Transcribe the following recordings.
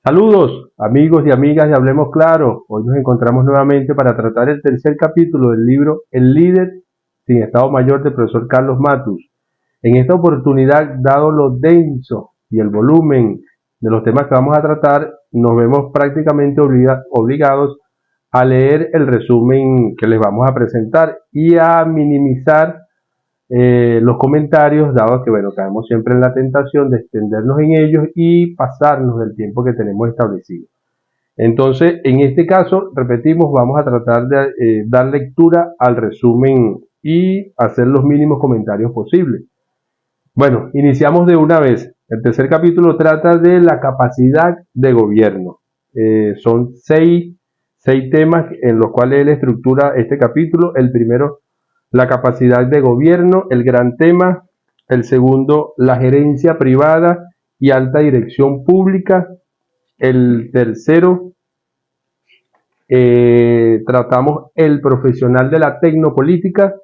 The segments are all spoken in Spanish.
Saludos, amigos y amigas de Hablemos Claro. Hoy nos encontramos nuevamente para tratar el tercer capítulo del libro El líder sin Estado Mayor del profesor Carlos Matus. En esta oportunidad, dado lo denso y el volumen de los temas que vamos a tratar, nos vemos prácticamente obligados a leer el resumen que les vamos a presentar y a minimizar los comentarios, dado que bueno, caemos siempre en la tentación de extendernos en ellos y pasarnos del tiempo que tenemos establecido. Entonces, en este caso, repetimos, vamos a tratar de dar lectura al resumen y hacer los mínimos comentarios posibles. Bueno, iniciamos de una vez. El tercer capítulo trata de la capacidad de gobierno. Son seis temas en los cuales él estructura este capítulo. El primero, la capacidad de gobierno, el gran tema. El segundo, la gerencia privada y alta dirección pública. El tercero, tratamos el profesional de la tecnopolítica.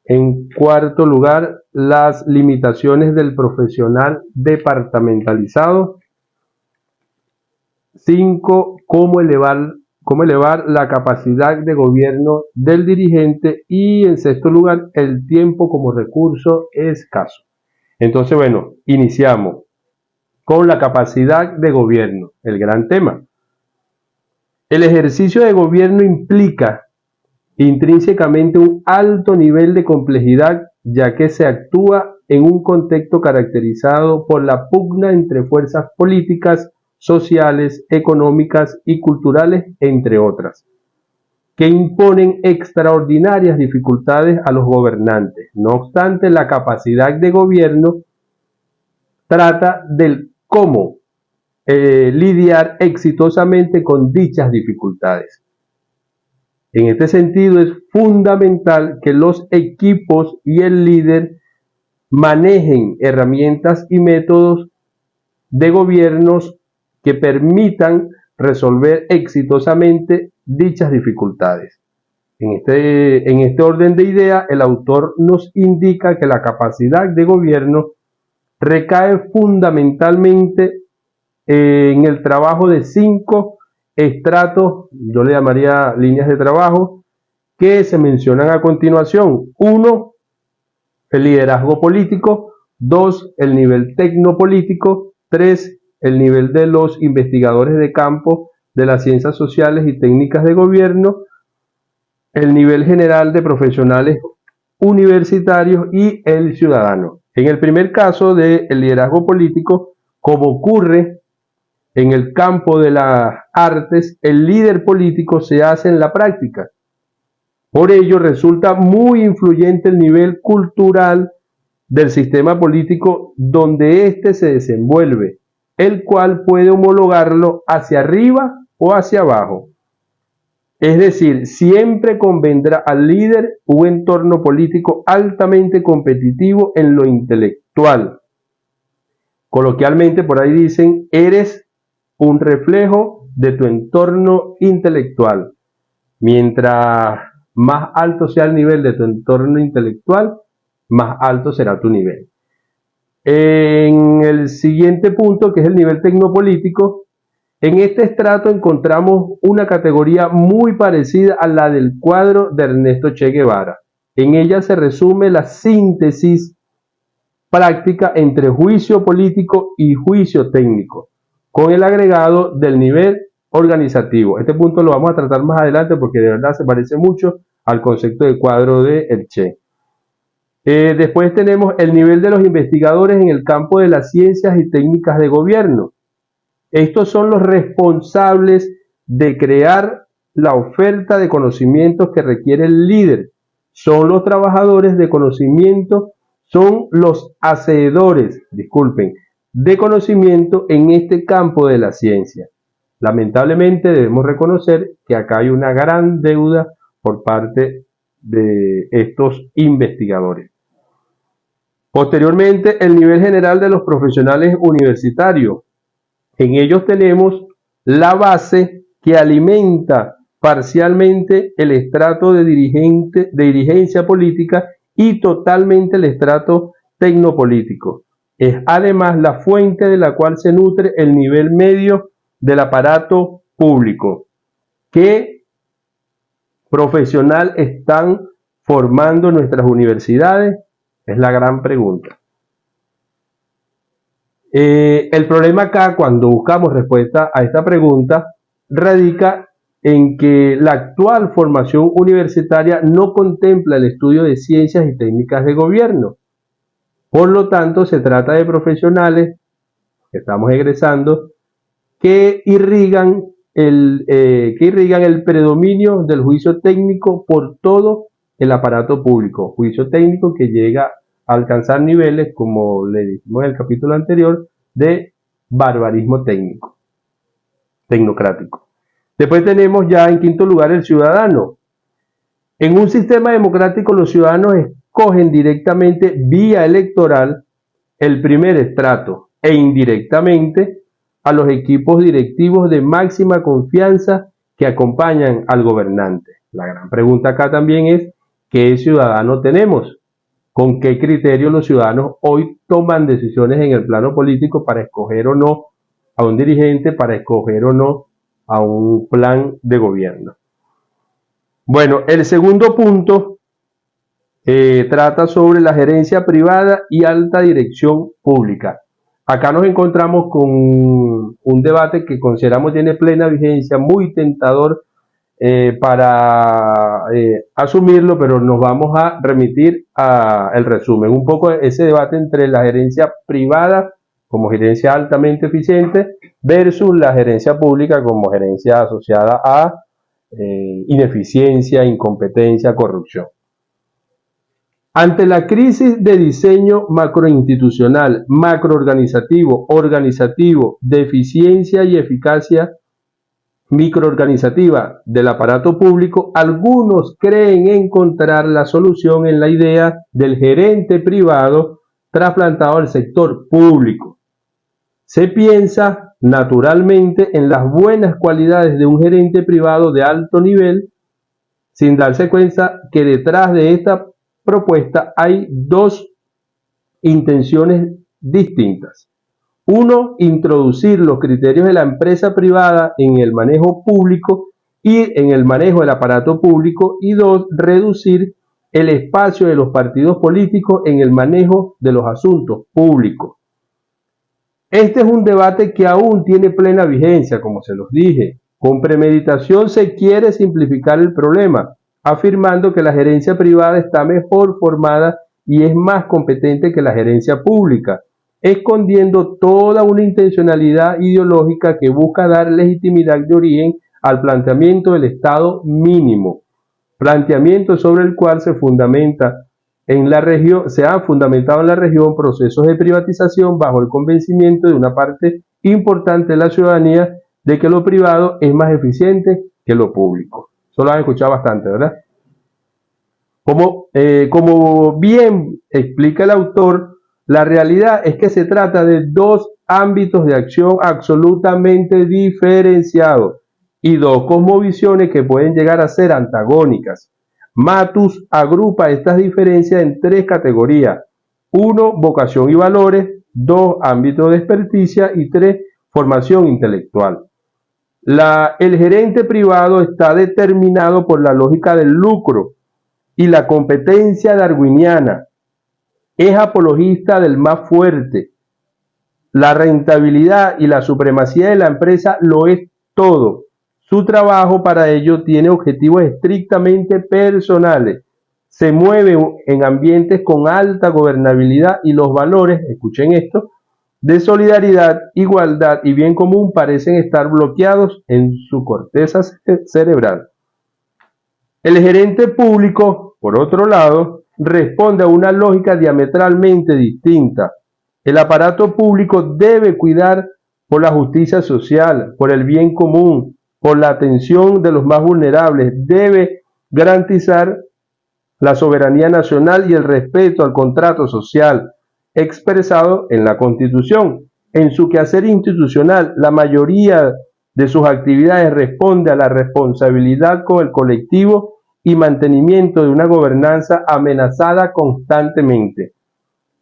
En cuarto lugar, las limitaciones del profesional departamentalizado. 5. Cómo elevar la capacidad de gobierno del dirigente. Y en sexto lugar, el tiempo como recurso escaso. Entonces, bueno, iniciamos con la capacidad de gobierno, el gran tema. El ejercicio de gobierno implica intrínsecamente un alto nivel de complejidad, ya que se actúa en un contexto caracterizado por la pugna entre fuerzas políticas, sociales, económicas y culturales, entre otras, que imponen extraordinarias dificultades a los gobernantes. No obstante, la capacidad de gobierno trata del cómo lidiar exitosamente con dichas dificultades. En este sentido, es fundamental que los equipos y el líder manejen herramientas y métodos de gobiernos que permitan resolver exitosamente dichas dificultades. En este orden de ideas, el autor nos indica que la capacidad de gobierno recae fundamentalmente en el trabajo de 5 estratos, yo le llamaría líneas de trabajo, que se mencionan a continuación. 1, el liderazgo político. 2, el nivel tecnopolítico. 3, el nivel de los investigadores de campo de las ciencias sociales y técnicas de gobierno. El nivel general de profesionales universitarios y el ciudadano. En el primer caso del liderazgo político, como ocurre en el campo de las artes, el líder político se hace en la práctica. Por ello, resulta muy influyente el nivel cultural del sistema político donde éste se desenvuelve, el cual puede homologarlo hacia arriba o hacia abajo. Es decir, siempre convendrá al líder un entorno político altamente competitivo en lo intelectual. Coloquialmente, por ahí dicen, eres un reflejo de tu entorno intelectual. Mientras más alto sea el nivel de tu entorno intelectual, más alto será tu nivel. En el siguiente punto, que es el nivel tecnopolítico, en este estrato encontramos una categoría muy parecida a la del cuadro de Ernesto Che Guevara. En ella se resume la síntesis práctica entre juicio político y juicio técnico, con el agregado del nivel organizativo. Este punto lo vamos a tratar más adelante porque de verdad se parece mucho al concepto de cuadro de El Che. Después tenemos el nivel de los investigadores en el campo de las ciencias y técnicas de gobierno. Estos son los responsables de crear la oferta de conocimientos que requiere el líder. Son los trabajadores de conocimiento, son los hacedores, de conocimiento en este campo de la ciencia. Lamentablemente debemos reconocer que acá hay una gran deuda por parte de estos investigadores. Posteriormente, el nivel general de los profesionales universitarios. En ellos tenemos la base que alimenta parcialmente el estrato de dirigencia política y totalmente el estrato tecnopolítico. Es además la fuente de la cual se nutre el nivel medio del aparato público. ¿Qué profesional están formando nuestras universidades? Es la gran pregunta. El problema acá, cuando buscamos respuesta a esta pregunta, radica en que la actual formación universitaria no contempla el estudio de ciencias y técnicas de gobierno. Por lo tanto, se trata de profesionales que estamos egresando que irrigan el predominio del juicio técnico por todo el aparato público. Juicio técnico que llega a alcanzar niveles, como le dijimos en el capítulo anterior, de barbarismo técnico, tecnocrático. Después tenemos ya en quinto lugar el ciudadano. En un sistema democrático los ciudadanos escogen directamente vía electoral el primer estrato e indirectamente a los equipos directivos de máxima confianza que acompañan al gobernante. La gran pregunta acá también es, ¿qué ciudadano tenemos? ¿Con qué criterio los ciudadanos hoy toman decisiones en el plano político para escoger o no a un dirigente, para escoger o no a un plan de gobierno? Bueno, el segundo punto trata sobre la gerencia privada y alta dirección pública. Acá nos encontramos con un debate que consideramos tiene plena vigencia, muy tentador para asumirlo, pero nos vamos a remitir al resumen. Un poco ese debate entre la gerencia privada como gerencia altamente eficiente versus la gerencia pública como gerencia asociada a ineficiencia, incompetencia, corrupción. Ante la crisis de diseño macroinstitucional, macroorganizativo, organizativo, de eficiencia y eficacia microorganizativa del aparato público, algunos creen encontrar la solución en la idea del gerente privado trasplantado al sector público. Se piensa naturalmente en las buenas cualidades de un gerente privado de alto nivel, sin darse cuenta que detrás de esta propuesta hay dos intenciones distintas. Uno, introducir los criterios de la empresa privada en el manejo público y en el manejo del aparato público. Y dos, reducir el espacio de los partidos políticos en el manejo de los asuntos públicos. Este es un debate que aún tiene plena vigencia, como se los dije. Con premeditación se quiere simplificar el problema, afirmando que la gerencia privada está mejor formada y es más competente que la gerencia pública, escondiendo toda una intencionalidad ideológica que busca dar legitimidad de origen al planteamiento del Estado mínimo, planteamiento sobre el cual se han fundamentado en la región procesos de privatización bajo el convencimiento de una parte importante de la ciudadanía de que lo privado es más eficiente que lo público. Eso lo han escuchado bastante, ¿verdad? Como bien explica el autor, la realidad es que se trata de dos ámbitos de acción absolutamente diferenciados y dos cosmovisiones que pueden llegar a ser antagónicas. Matus agrupa estas diferencias en tres categorías. 1, vocación y valores. 2, ámbito de experticia. Y 3, formación intelectual. El gerente privado está determinado por la lógica del lucro y la competencia darwiniana. Es apologista del más fuerte. La rentabilidad y la supremacía de la empresa lo es todo. Su trabajo para ello tiene objetivos estrictamente personales. Se mueve en ambientes con alta gobernabilidad y los valores, escuchen esto, de solidaridad, igualdad y bien común parecen estar bloqueados en su corteza cerebral. El gerente público, por otro lado, responde a una lógica diametralmente distinta. El aparato público debe cuidar por la justicia social, por el bien común, por la atención de los más vulnerables, debe garantizar la soberanía nacional y el respeto al contrato social expresado en la Constitución. En su quehacer institucional, la mayoría de sus actividades responde a la responsabilidad con el colectivo y mantenimiento de una gobernanza amenazada constantemente.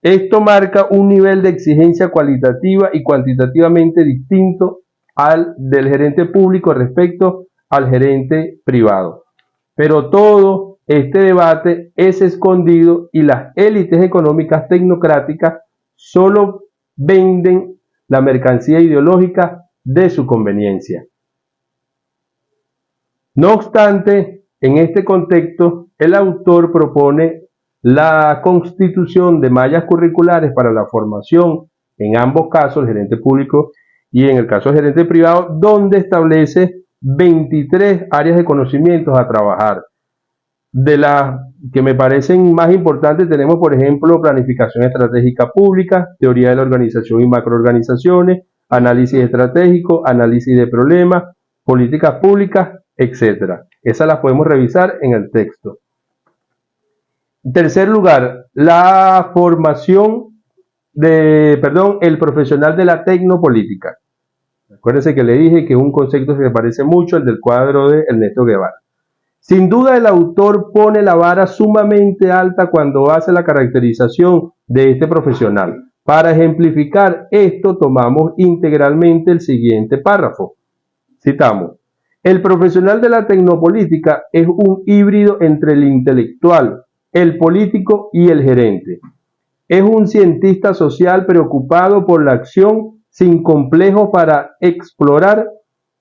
Esto marca un nivel de exigencia cualitativa y cuantitativamente distinto al del gerente público respecto al gerente privado. Pero todo este debate es escondido y las élites económicas tecnocráticas solo venden la mercancía ideológica de su conveniencia. No obstante, en este contexto, el autor propone la constitución de mallas curriculares para la formación, en ambos casos, el gerente público y en el caso del gerente privado, donde establece 23 áreas de conocimientos a trabajar. De las que me parecen más importantes tenemos, por ejemplo, planificación estratégica pública, teoría de la organización y macroorganizaciones, análisis estratégico, análisis de problemas, políticas públicas, etcétera. Esas las podemos revisar en el texto. En tercer lugar, la formación el profesional de la tecnopolítica. Acuérdense que le dije que es un concepto que se parece mucho al del cuadro de Ernesto Guevara. Sin duda el autor pone la vara sumamente alta cuando hace la caracterización de este profesional. Para ejemplificar esto tomamos integralmente el siguiente párrafo. Citamos: el profesional de la tecnopolítica es un híbrido entre el intelectual, el político y el gerente. Es un cientista social preocupado por la acción sin complejo para explorar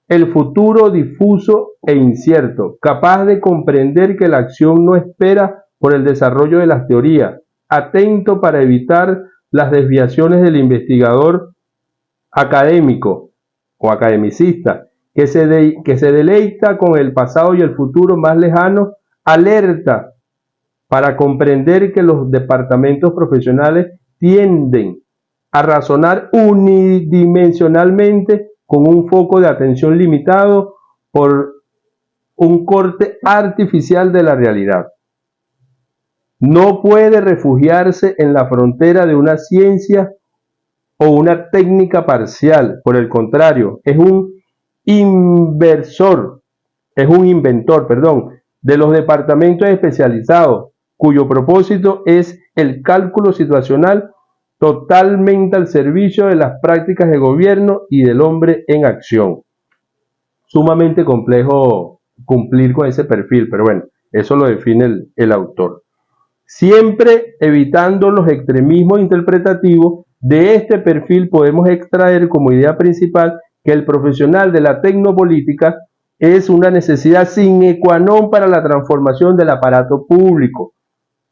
el futuro difuso e incierto, capaz de comprender que la acción no espera por el desarrollo de las teorías, atento para evitar las desviaciones del investigador académico o academicista, que se deleita con el pasado y el futuro más lejano, alerta para comprender que los departamentos profesionales tienden a razonar unidimensionalmente con un foco de atención limitado por un corte artificial de la realidad. No puede refugiarse en la frontera de una ciencia o una técnica parcial. Por el contrario, es un inventor, de los departamentos especializados, cuyo propósito es el cálculo situacional totalmente al servicio de las prácticas de gobierno y del hombre en acción. Sumamente complejo cumplir con ese perfil, pero bueno, eso lo define el autor. Siempre evitando los extremismos interpretativos, de este perfil podemos extraer como idea principal que el profesional de la tecnopolítica es una necesidad sine qua non para la transformación del aparato público,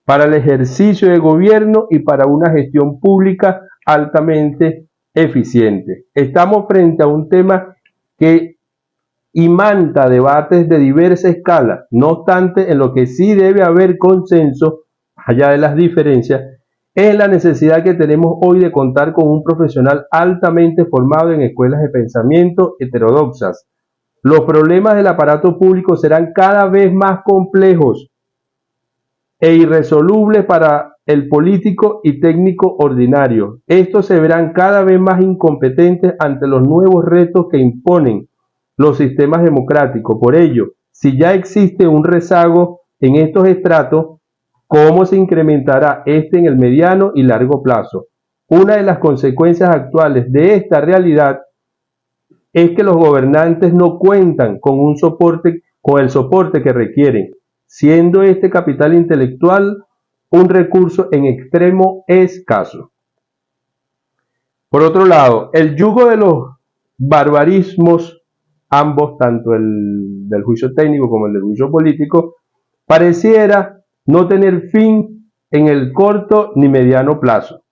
para el ejercicio de gobierno y para una gestión pública altamente eficiente. Estamos frente a un tema que imanta debates de diversa escala. No obstante, en lo que sí debe haber consenso, allá de las diferencias, es la necesidad que tenemos hoy de contar con un profesional altamente formado en escuelas de pensamiento heterodoxas. Los problemas del aparato público serán cada vez más complejos e irresolubles para el político y técnico ordinario. Estos se verán cada vez más incompetentes ante los nuevos retos que imponen los sistemas democráticos. Por ello, si ya existe un rezago en estos estratos, ¿cómo se incrementará este en el mediano y largo plazo? Una de las consecuencias actuales de esta realidad es que los gobernantes no cuentan con el soporte que requieren, siendo este capital intelectual un recurso en extremo escaso. Por otro lado, el yugo de los barbarismos, ambos, tanto el del juicio técnico como el del juicio político, pareciera no tener fin en el corto ni mediano plazo.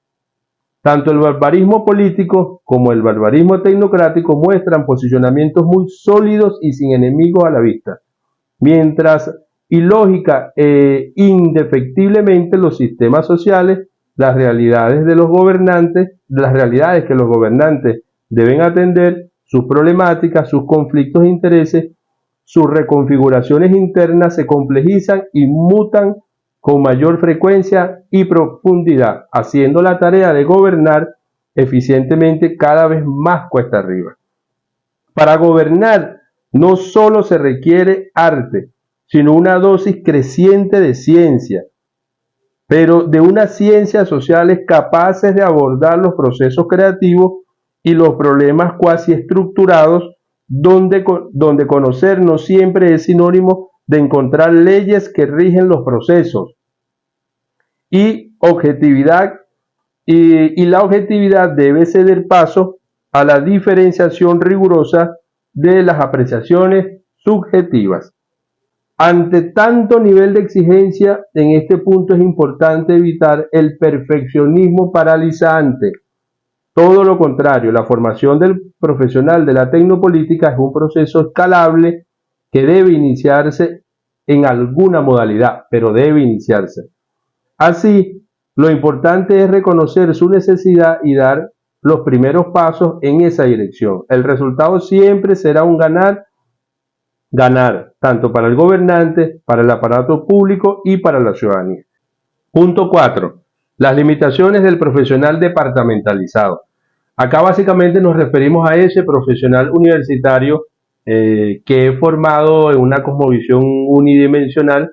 Tanto el barbarismo político como el barbarismo tecnocrático muestran posicionamientos muy sólidos y sin enemigos a la vista, mientras ilógica e indefectiblemente los sistemas sociales, las realidades que los gobernantes deben atender, sus problemáticas, sus conflictos de intereses, sus reconfiguraciones internas se complejizan y mutan con mayor frecuencia y profundidad, haciendo la tarea de gobernar eficientemente cada vez más cuesta arriba. Para gobernar no solo se requiere arte, sino una dosis creciente de ciencia, pero de unas ciencias sociales capaces de abordar los procesos creativos y los problemas cuasi estructurados, donde conocer no siempre es sinónimo de encontrar leyes que rigen los procesos y objetividad, y la objetividad debe ceder paso a la diferenciación rigurosa de las apreciaciones subjetivas. Ante tanto nivel de exigencia, en este punto es importante evitar el perfeccionismo paralizante. Todo lo contrario, la formación del profesional de la tecnopolítica es un proceso escalable que debe iniciarse en alguna modalidad, pero debe iniciarse. Así, lo importante es reconocer su necesidad y dar los primeros pasos en esa dirección. El resultado siempre será un ganar, tanto para el gobernante, para el aparato público y para la ciudadanía. Punto 4. Las limitaciones del profesional departamentalizado. Acá básicamente nos referimos a ese profesional universitario que es formado en una cosmovisión unidimensional,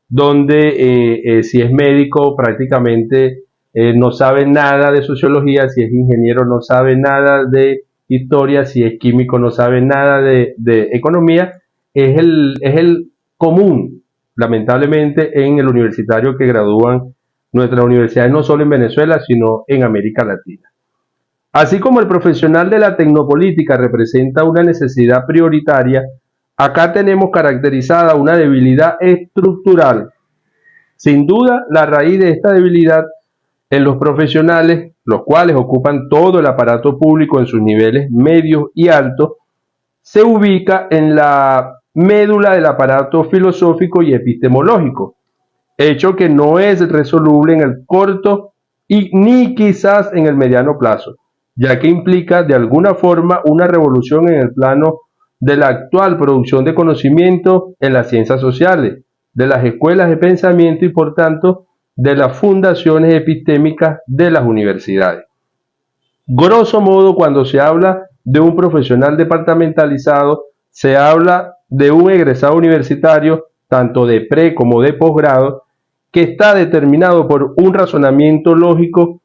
donde si es médico prácticamente no sabe nada de sociología, si es ingeniero no sabe nada de historia, si es químico no sabe nada de economía. Es el común, lamentablemente, en el universitario que gradúan nuestras universidades, no solo en Venezuela, sino en América Latina. Así como el profesional de la tecnopolítica representa una necesidad prioritaria, acá tenemos caracterizada una debilidad estructural. Sin duda, la raíz de esta debilidad en los profesionales, los cuales ocupan todo el aparato público en sus niveles medios y altos, se ubica en la médula del aparato filosófico y epistemológico, hecho que no es resoluble en el corto ni quizás en el mediano plazo, ya que implica de alguna forma una revolución en el plano de la actual producción de conocimiento en las ciencias sociales, de las escuelas de pensamiento y por tanto de las fundaciones epistémicas de las universidades. Grosso modo, cuando se habla de un profesional departamentalizado, se habla de un egresado universitario, tanto de pre como de posgrado, que está determinado por un razonamiento lógico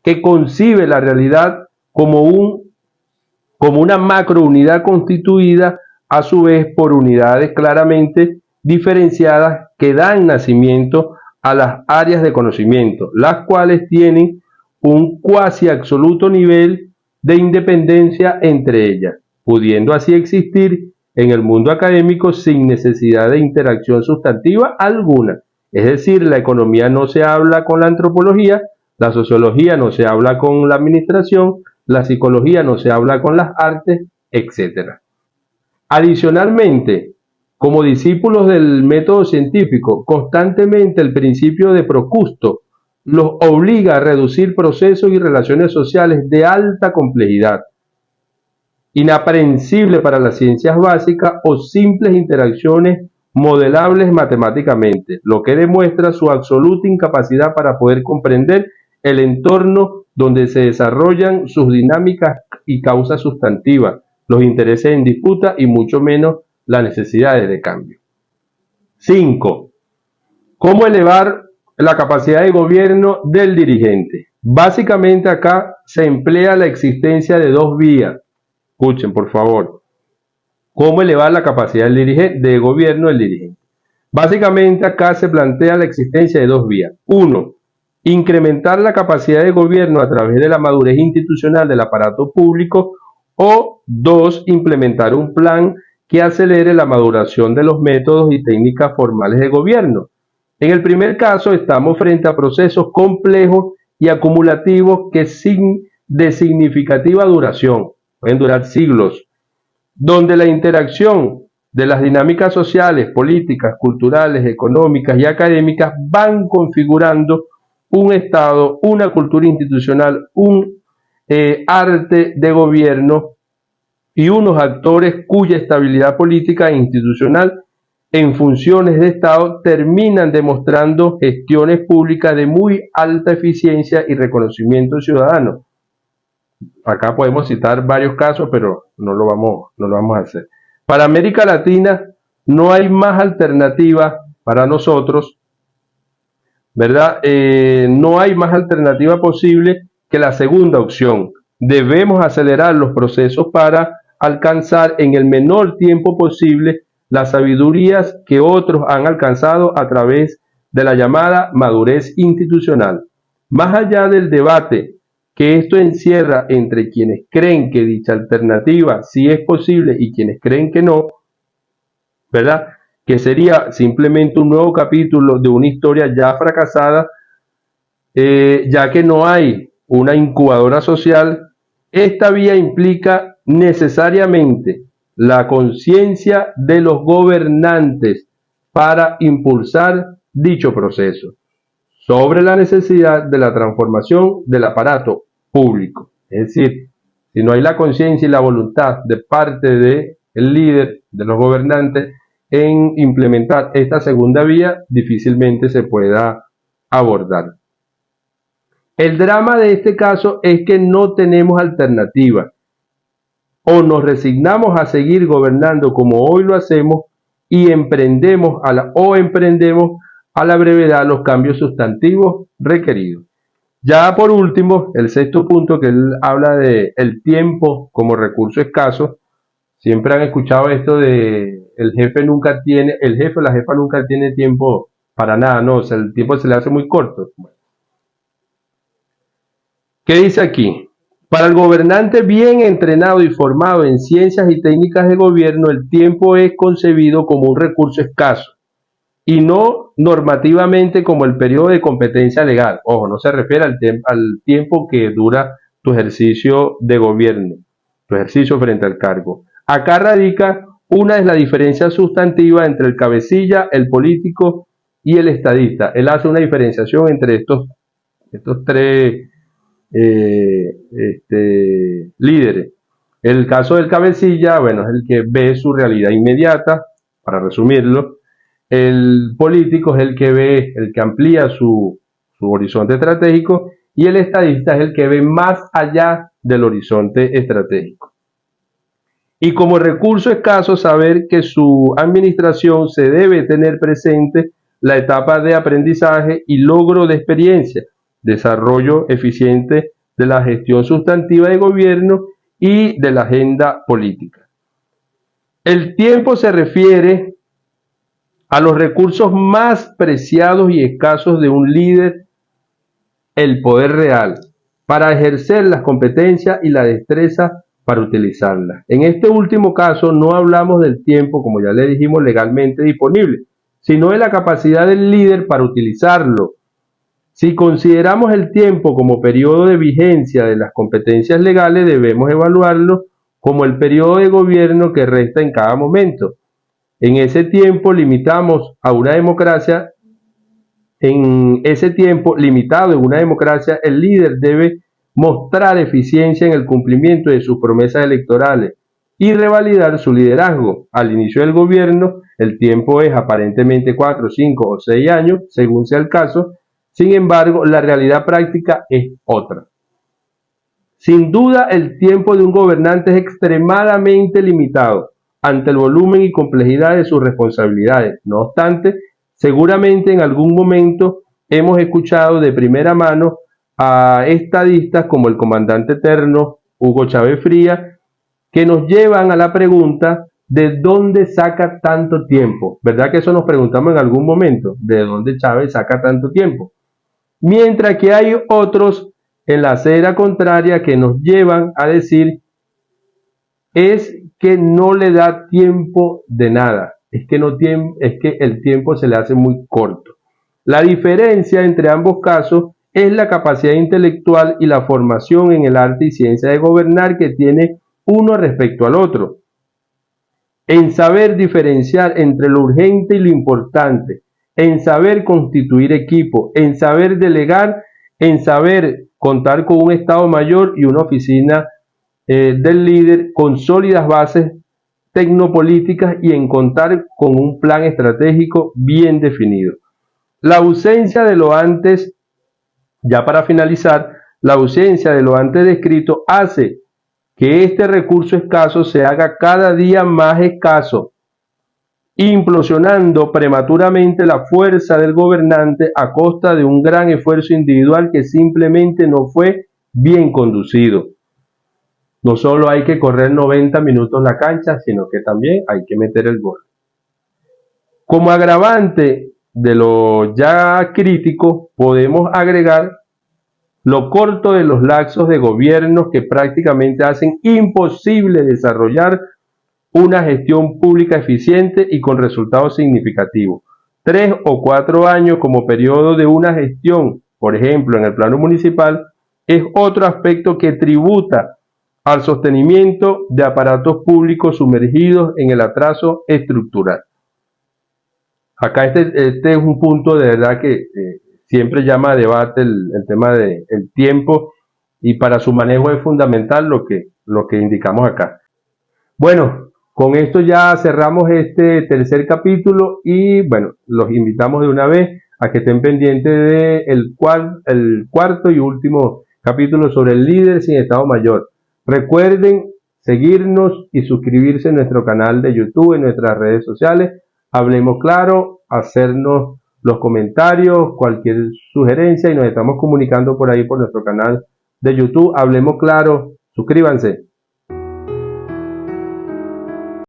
que concibe la realidad como una macrounidad constituida a su vez por unidades claramente diferenciadas que dan nacimiento a las áreas de conocimiento, las cuales tienen un cuasi absoluto nivel de independencia entre ellas, pudiendo así existir en el mundo académico sin necesidad de interacción sustantiva alguna. Es decir, la economía no se habla con la antropología, la sociología no se habla con la administración, la psicología no se habla con las artes, etc. Adicionalmente, como discípulos del método científico, constantemente el principio de Procusto los obliga a reducir procesos y relaciones sociales de alta complejidad, inaprehensible para las ciencias básicas o simples interacciones modelables matemáticamente, lo que demuestra su absoluta incapacidad para poder comprender el entorno donde se desarrollan sus dinámicas y causas sustantivas, los intereses en disputa y mucho menos las necesidades de cambio. 5. ¿Cómo elevar la capacidad de gobierno del dirigente? Básicamente acá se emplea la existencia de dos vías. Escuchen, por favor. ¿Cómo elevar la capacidad de gobierno del dirigente? Básicamente acá se plantea la existencia de dos vías. 1. Incrementar la capacidad de gobierno a través de la madurez institucional del aparato público. O 2. Implementar un plan que acelere la maduración de los métodos y técnicas formales de gobierno. En el primer caso estamos frente a procesos complejos y acumulativos de significativa duración, pueden durar siglos, donde la interacción de las dinámicas sociales, políticas, culturales, económicas y académicas van configurando un Estado, una cultura institucional, un arte de gobierno y unos actores cuya estabilidad política e institucional en funciones de Estado terminan demostrando gestiones públicas de muy alta eficiencia y reconocimiento ciudadano. Acá podemos citar varios casos, pero no lo vamos a hacer. Para América Latina no hay más alternativa para nosotros, ¿verdad? No hay más alternativa posible que la segunda opción, debemos acelerar los procesos para alcanzar en el menor tiempo posible las sabidurías que otros han alcanzado a través de la llamada madurez institucional. Más allá del debate que esto encierra entre quienes creen que dicha alternativa sí es posible y quienes creen que no, ¿verdad? Que sería simplemente un nuevo capítulo de una historia ya fracasada, ya que no hay una incubadora social. Esta vía implica necesariamente la conciencia de los gobernantes para impulsar dicho proceso sobre la necesidad de la transformación del aparato público. Es decir, si no hay la conciencia y la voluntad de parte del líder, de los gobernantes, en implementar esta segunda vía, difícilmente se pueda abordar. El drama de este caso es que no tenemos alternativa. O nos resignamos a seguir gobernando como hoy lo hacemos y emprendemos a la brevedad los cambios sustantivos requeridos. Ya por último, el sexto punto, que él habla de el tiempo como recurso escaso. Siempre han escuchado esto de el jefe o la jefa nunca tiene tiempo para nada, no, o sea, el tiempo se le hace muy corto. ¿Qué dice aquí? Para el gobernante bien entrenado y formado en ciencias y técnicas de gobierno, el tiempo es concebido como un recurso escaso y no normativamente como el periodo de competencia legal. Ojo, no se refiere al tiempo que dura tu ejercicio de gobierno, tu ejercicio frente al cargo. Acá radica una es la diferencia sustantiva entre el cabecilla, el político y el estadista. Él hace una diferenciación entre estos tres líderes. El caso del cabecilla, bueno, es el que ve su realidad inmediata, para resumirlo. El político es el que ve, el que amplía su horizonte estratégico, y el estadista es el que ve más allá del horizonte estratégico. Y como recurso escaso, saber que su administración se debe tener presente la etapa de aprendizaje y logro de experiencia, desarrollo eficiente de la gestión sustantiva de gobierno y de la agenda política. El tiempo se refiere a los recursos más preciados y escasos de un líder, el poder real, para ejercer las competencias y la destreza para utilizarlas. En este último caso no hablamos del tiempo, como ya le dijimos, legalmente disponible, sino de la capacidad del líder para utilizarlo. Si consideramos el tiempo como periodo de vigencia de las competencias legales, debemos evaluarlo como el periodo de gobierno que resta en cada momento. En ese tiempo limitado en una democracia, el líder debe mostrar eficiencia en el cumplimiento de sus promesas electorales y revalidar su liderazgo. Al inicio del gobierno, el tiempo es aparentemente 4, 5 o 6 años, según sea el caso. Sin embargo, la realidad práctica es otra. Sin duda, el tiempo de un gobernante es extremadamente limitado ante el volumen y complejidad de sus responsabilidades. No obstante, seguramente en algún momento hemos escuchado de primera mano a estadistas como el comandante eterno Hugo Chávez Frías, que nos llevan a la pregunta: ¿de dónde saca tanto tiempo? ¿Verdad que eso nos preguntamos en algún momento? ¿De dónde Chávez saca tanto tiempo? Mientras que hay otros en la acera contraria que nos llevan a decir es que no le da tiempo de nada, es que el tiempo se le hace muy corto. La diferencia entre ambos casos es la capacidad intelectual y la formación en el arte y ciencia de gobernar que tiene uno respecto al otro, en saber diferenciar entre lo urgente y lo importante, en saber constituir equipo, en saber delegar, en saber contar con un Estado Mayor y una oficina del líder con sólidas bases tecnopolíticas y en contar con un plan estratégico bien definido. La ausencia de lo antes, ya para finalizar, la ausencia de lo antes descrito hace que este recurso escaso se haga cada día más escaso, implosionando prematuramente la fuerza del gobernante a costa de un gran esfuerzo individual que simplemente no fue bien conducido. No solo hay que correr 90 minutos la cancha, sino que también hay que meter el gol. Como agravante de lo ya crítico, podemos agregar lo corto de los lapsos de gobiernos que prácticamente hacen imposible desarrollar una gestión pública eficiente y con resultados significativos. 3 o 4 años como periodo de una gestión, por ejemplo, en el plano municipal, es otro aspecto que tributa al sostenimiento de aparatos públicos sumergidos en el atraso estructural. Acá este es un punto de verdad que siempre llama a debate el tema del tiempo, y para su manejo es fundamental lo que indicamos acá. Bueno, con esto ya cerramos este tercer capítulo y bueno, los invitamos de una vez a que estén pendientes del el cuarto y último capítulo sobre el líder sin estado mayor. Recuerden seguirnos y suscribirse en nuestro canal de YouTube, en nuestras redes sociales. Hablemos claro, hacernos los comentarios, cualquier sugerencia, y nos estamos comunicando por ahí por nuestro canal de YouTube. Hablemos claro, suscríbanse.